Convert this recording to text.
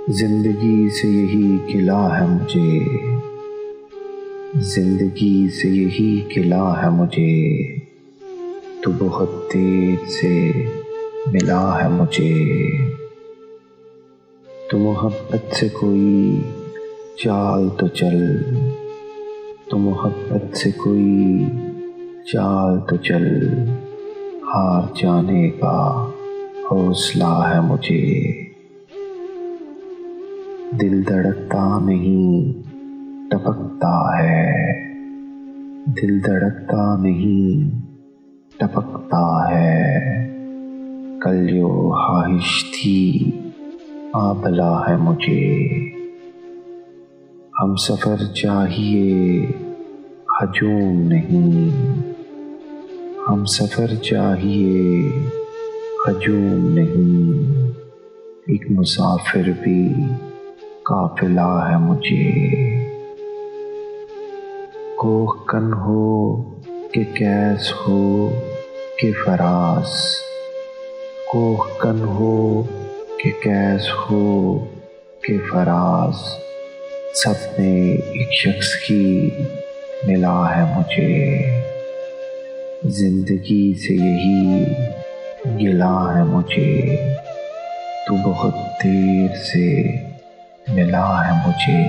زندگی سے یہی گلہ ہے مجھے، زندگی سے یہی گلہ ہے مجھے، تو بہت دیر سے ملا ہے مجھے۔ تو محبت سے کوئی چال تو چل، تو محبت سے کوئی چال تو چل، ہار جانے کا حوصلہ ہے مجھے۔ دل دھڑکتا نہیں ٹپکتا ہے، دل دھڑکتا نہیں ٹپکتا ہے، کل جو خواہش تھی آبلا ہے مجھے۔ ہم سفر چاہیے ہجوم نہیں، ہم سفر چاہیے ہجوم نہیں، ایک مسافر بھی قافلہ ہے مجھے۔ کوہ کن ہو کہ کیس ہو کہ فراز، کوہ کن ہو کہ کیس ہو کہ فراز، سب میں ایک شخص کی ملا ہے مجھے۔ زندگی سے یہی گلہ ہے مجھے، تو بہت دیر سے ملا ہے مجھے۔